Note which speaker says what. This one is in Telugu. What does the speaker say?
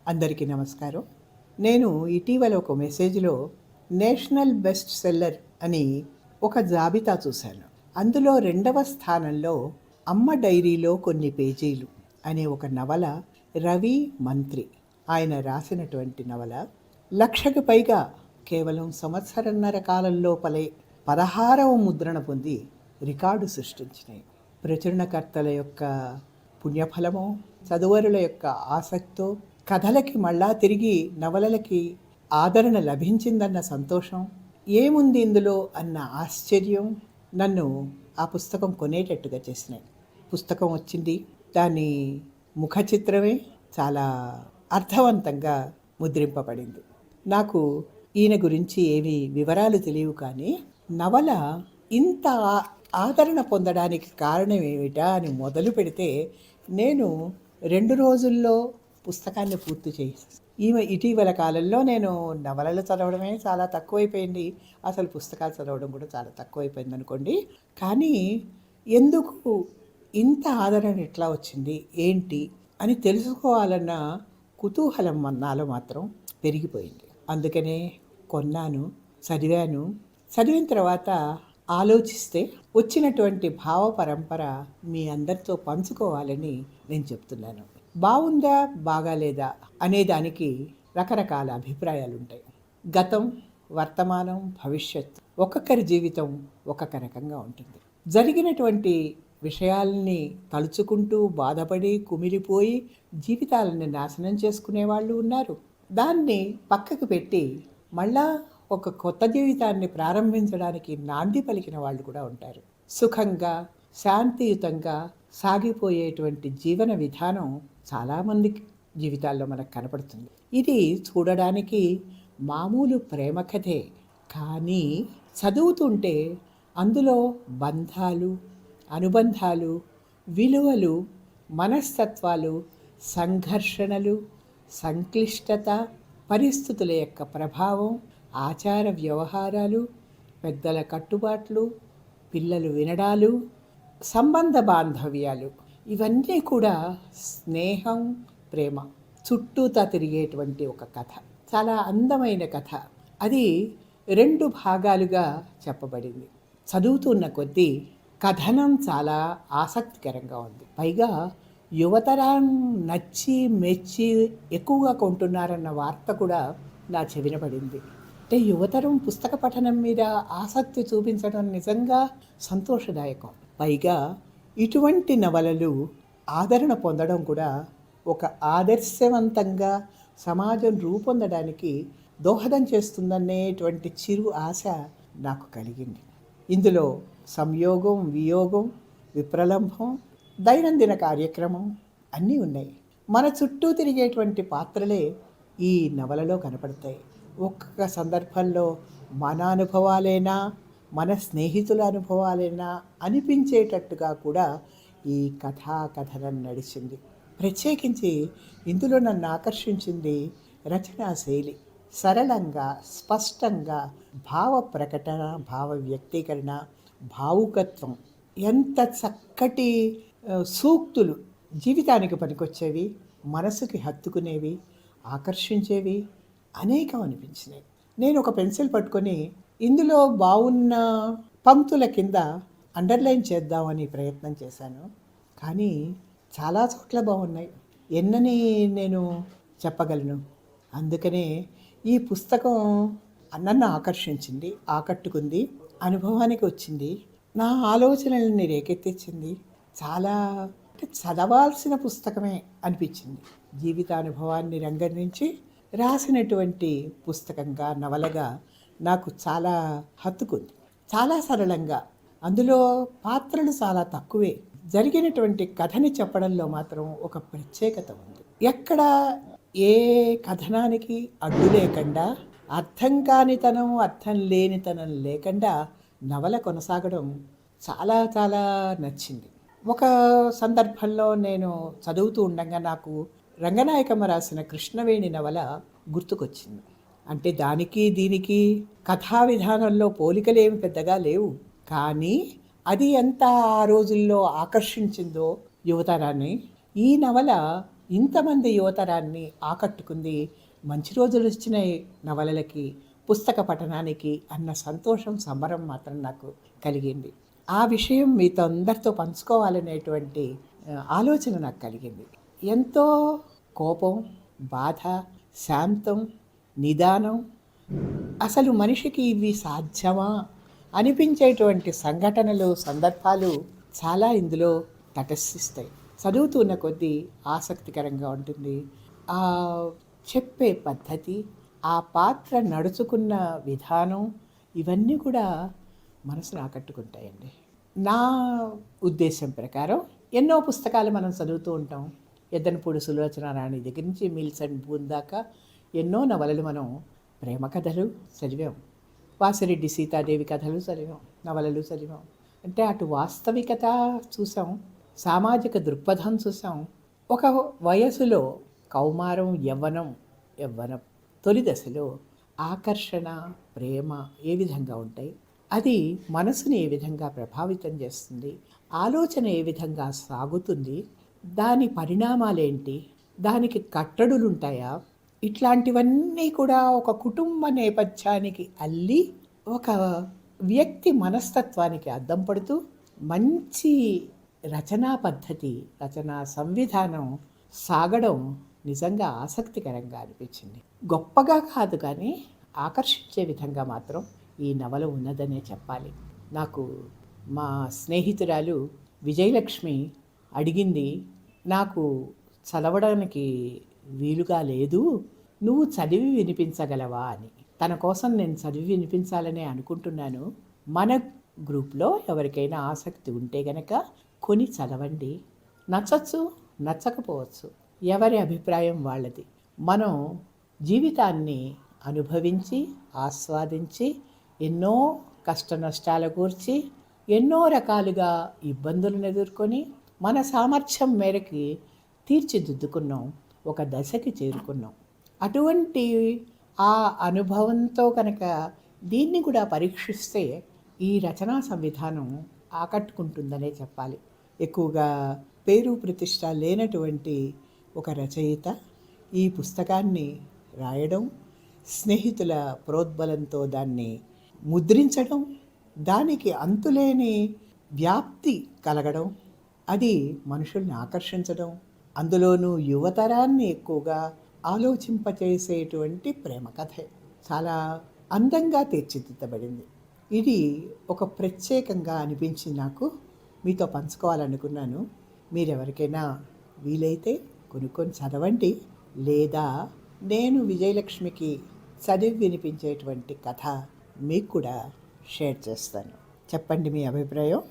Speaker 1: అందరికీ నమస్కారం. నేను ఇటీవల ఒక మెసేజ్‌లో నేషనల్ బెస్ట్ సెల్లర్ అని ఒక జాబితా చూశాను. అందులో రెండవ స్థానంలో 'అమ్మ డైరీలో కొన్ని పేజీలు' అనే ఒక నవల రవి మంత్రి ఆయన రాసినటువంటి నవల. 1,00,000కి పైగా కేవలం సంవత్సరన్నర కాలం లోపలే 16వ ముద్రణ పొంది రికార్డు సృష్టించినాయి. ప్రచురణకర్తల యొక్క పుణ్యఫలమో, చదువరుల యొక్క ఆసక్తో కథలకి మళ్ళా తిరిగి నవలలకి ఆదరణ లభించిందన్న సంతోషం, ఏముంది ఇందులో అన్న ఆశ్చర్యం నన్ను ఆ పుస్తకం కొనేటట్టుగా చేసినాయి. పుస్తకం వచ్చింది, దాని ముఖ చిత్రమే చాలా అర్థవంతంగా ముద్రింపబడింది. నాకు ఈయన గురించి ఏమీ వివరాలు తెలియవు, కానీ నవల ఇంత ఆదరణ పొందడానికి కారణం ఏమిటా అని మొదలు పెడితే నేను 2 రోజుల్లో పుస్తకాన్ని పూర్తి చేసేసాను. ఇటీవల కాలంలో నేను నవలలు చదవడమే చాలా తక్కువైపోయింది. అసలు పుస్తకాలు చదవడం కూడా చాలా తక్కువైపోయింది అనుకోండి. కానీ ఎందుకు ఇంత ఆదరణ ఎట్లా వచ్చింది, ఏంటి అని తెలుసుకోవాలన్న కుతూహలం నాలో మాత్రం పెరిగిపోయింది. అందుకనే కొన్నాను, చదివాను. చదివిన తర్వాత ఆలోచిస్తే వచ్చినటువంటి భావ పరంపర మీ అందరితో పంచుకోవాలని నేను చెప్తున్నాను. బాగుందా బాగాలేదా అనేదానికి రకరకాల అభిప్రాయాలు ఉంటాయి. గతం, వర్తమానం, భవిష్యత్ ఒక్కొక్కరి జీవితం ఒక్కొక్క రకంగా ఉంటుంది. జరిగినటువంటి విషయాల్ని తలుచుకుంటూ బాధపడి కుమిలిపోయి జీవితాలను నాశనం చేసుకునే వాళ్ళు ఉన్నారు. దాన్ని పక్కకు పెట్టి మళ్ళా ఒక కొత్త జీవితాన్ని ప్రారంభించడానికి నాంది పలికిన వాళ్ళు కూడా ఉంటారు. సుఖంగా శాంతియుతంగా సాగిపోయేటువంటి జీవన విధానం చాలామంది జీవితాల్లో మనకు కనపడుతుంది. ఇది చూడడానికి మామూలు ప్రేమ కథే, కానీ చదువుతుంటే అందులో బంధాలు, అనుబంధాలు, విలువలు, మనస్తత్వాలు, సంఘర్షణలు, సంక్లిష్టత, పరిస్థితుల యొక్క ప్రభావం, ఆచార వ్యవహారాలు, పెద్దల కట్టుబాట్లు, పిల్లలు వినడాలు, సంబంధ బాంధవ్యాలు, ఇవన్నీ కూడా స్నేహం, ప్రేమ చుట్టూతా తిరిగేటువంటి ఒక కథ. చాలా అందమైన కథ. అది 2 భాగాలుగా చెప్పబడింది. చదువుతున్న కొద్దీ కథనం చాలా ఆసక్తికరంగా ఉంది. పైగా యువతరం నచ్చి మెచ్చి ఎక్కువగా కొంటున్నారన్న వార్త కూడా నా చెవిన పడింది. అంటే యువతరం పుస్తక పఠనం మీద ఆసక్తి చూపించడం నిజంగా సంతోషదాయకం. పైగా ఇటువంటి నవలలు ఆదరణ పొందడం కూడా ఒక ఆదర్శవంతంగా సమాజం రూపొందడానికి దోహదం చేస్తుందనేటువంటి చిరు ఆశ నాకు కలిగింది. ఇందులో సంయోగం, వియోగం, విప్రలంభం, దైనందిన కార్యక్రమం అన్నీ ఉన్నాయి. మన చుట్టూ తిరిగేటువంటి పాత్రలే ఈ నవలలో కనపడతాయి. ఒక్కొక్క సందర్భంలో మన అనుభవాలేనా, మన స్నేహితుల అనుభవాలేనా అనిపించేటట్టుగా కూడా ఈ కథనం నడిచింది. ప్రత్యేకించి ఇందులో నన్ను ఆకర్షించింది రచనా శైలి. సరళంగా, స్పష్టంగా భావ ప్రకటన, భావ వ్యక్తీకరణ, భావుకత్వం, ఎంత చక్కటి సూక్తులు జీవితానికి పనికొచ్చేవి, మనసుకి హత్తుకునేవి, ఆకర్షించేవి అనేకం అనిపించినాయి. నేను ఒక పెన్సిల్ పట్టుకొని ఇందులో బాగున్న పంక్తుల కింద అండర్లైన్ చేద్దామని ప్రయత్నం చేశాను. కానీ చాలా చోట్ల బాగున్నాయి, ఎన్నని నేను చెప్పగలను. అందుకనే ఈ పుస్తకం నన్ను ఆకర్షించింది, ఆకట్టుకుంది, అనుభవానికి వచ్చింది, నా ఆలోచనల్ని రేకెత్తించింది. చాలా చదవాల్సిన పుస్తకమే అనిపించింది. జీవితానుభవాన్ని రంగరించి రాసినటువంటి పుస్తకంగా, నవలగా నాకు చాలా హత్తుకుంది. చాలా సరళంగా, అందులో పాత్రలు చాలా తక్కువే, జరిగినటువంటి కథని చెప్పడంలో మాత్రం ఒక ప్రత్యేకత ఉంది. ఎక్కడ ఏ కథనానికి అడ్డు లేకుండా, అర్థం కానితనం, అర్థం లేనితనం లేకుండా నవల కొనసాగడం చాలా చాలా నచ్చింది. ఒక సందర్భంలో నేను చదువుతూ ఉండగా నాకు రంగనాయకమ్మ రాసిన కృష్ణవేణి నవల గుర్తుకొచ్చింది. అంటే దానికి దీనికి కథా విధానంలో పోలికలేమి పెద్దగా లేవు, కానీ అది ఎంత ఆ రోజుల్లో ఆకర్షించిందో యువతరాన్ని. ఈ నవల ఇంతమంది యువతరాన్ని ఆకట్టుకుంది మంచి రోజులు వచ్చినాయి నవలలకి, పుస్తక పఠనానికి అన్న సంతోషం, సంబరం మాత్రం నాకు కలిగింది. ఆ విషయం మీతో అందరితో పంచుకోవాలనేటువంటి ఆలోచన నాకు కలిగింది. ఎంతో కోపం, బాధ, శాంతం, నిదానం, అసలు మనిషికి ఇవి సాధ్యమా అనిపించేటువంటి సంఘటనలు, సందర్భాలు చాలా ఇందులో తటస్థిస్తాయి. చదువుతున్న కొద్దీ ఆసక్తికరంగా ఉంటుంది. ఆ చెప్పే పద్ధతి, ఆ పాత్ర నడుచుకున్న విధానం, ఇవన్నీ కూడా మనసును ఆకట్టుకుంటాయండి. నా ఉద్దేశం ప్రకారం ఎన్నో పుస్తకాలు మనం చదువుతూ ఉంటాం. ఎద్దనపూడి సులోచన రాణి దగ్గర నుంచి మిల్స్ అండ్ బూన్ దాకా ఎన్నో నవలలు మనం ప్రేమ కథలు చదివాం, వాసిరెడ్డి సీతాదేవి కథలు చదివాం, నవలలు చదివాం. అంటే అటు వాస్తవికత చూసాం, సామాజిక దృక్పథం చూసాం. ఒక వయసులో కౌమారం, యవ్వనం తొలి దశలో ఆకర్షణ, ప్రేమ ఏ విధంగా ఉంటాయి, అది మనసుని ఏ విధంగా ప్రభావితం చేస్తుంది, ఆలోచన ఏ విధంగా సాగుతుంది, దాని పరిణామాలేంటి, దానికి కట్టడులుంటాయా, ఇట్లాంటివన్నీ కూడా ఒక కుటుంబ నేపథ్యానికి అల్లి ఒక వ్యక్తి మనస్తత్వానికి అద్దం పడుతూ మంచి రచనా పద్ధతి, రచనా సంవిధానం సాగడం నిజంగా ఆసక్తికరంగా అనిపించింది. గొప్పగా కాదు కానీ ఆకర్షించే విధంగా మాత్రం ఈ నవల ఉన్నదనే చెప్పాలి. నాకు మా స్నేహితురాలు విజయలక్ష్మి అడిగింది, నాకు చదవడానికి వీలుగా లేదు, నువ్వు చదివి వినిపించగలవా అని. తన కోసం నేను చదివి వినిపించాలనే అనుకుంటున్నాను. మన గ్రూప్లో ఎవరికైనా ఆసక్తి ఉంటే గనక కొని చదవండి. నచ్చచ్చు, నచ్చకపోవచ్చు, ఎవరి అభిప్రాయం వాళ్ళది. మనం జీవితాన్ని అనుభవించి, ఆస్వాదించి, ఎన్నో కష్ట నష్టాల గూర్చి, ఎన్నో రకాలుగా ఇబ్బందులను ఎదుర్కొని మన సామర్థ్యం మేరకి తీర్చిదిద్దుకున్నాం, ఒక దశకి చేరుకున్నాం. అటువంటి ఆ అనుభవంతో కనుక దీన్ని కూడా పరీక్షిస్తే ఈ రచనా సంవిధానం ఆకట్టుకుంటుందనే చెప్పాలి. ఎక్కువగా పేరు ప్రతిష్ట లేనటువంటి ఒక రచయిత ఈ పుస్తకాన్ని రాయడం, స్నేహితుల ప్రోద్బలంతో దాన్ని ముద్రించడం, దానికి అంతులేని వ్యాప్తి కలగడం, అది మనుషుల్ని ఆకర్షించడం, అందులోనూ యువతరాన్ని ఎక్కువగా ఆలోచింపచేసేటువంటి ప్రేమ కథ చాలా అందంగా తీర్చిదిద్దబడింది. ఇది ఒక ప్రత్యేకంగా అనిపించింది నాకు, మీతో పంచుకోవాలనుకున్నాను. మీరెవరికైనా వీలైతే కొనుక్కొని చదవండి, లేదా నేను విజయలక్ష్మికి చదివి వినిపించేటువంటి కథ మీకు కూడా షేర్ చేస్తాను. చెప్పండి మీ అభిప్రాయం.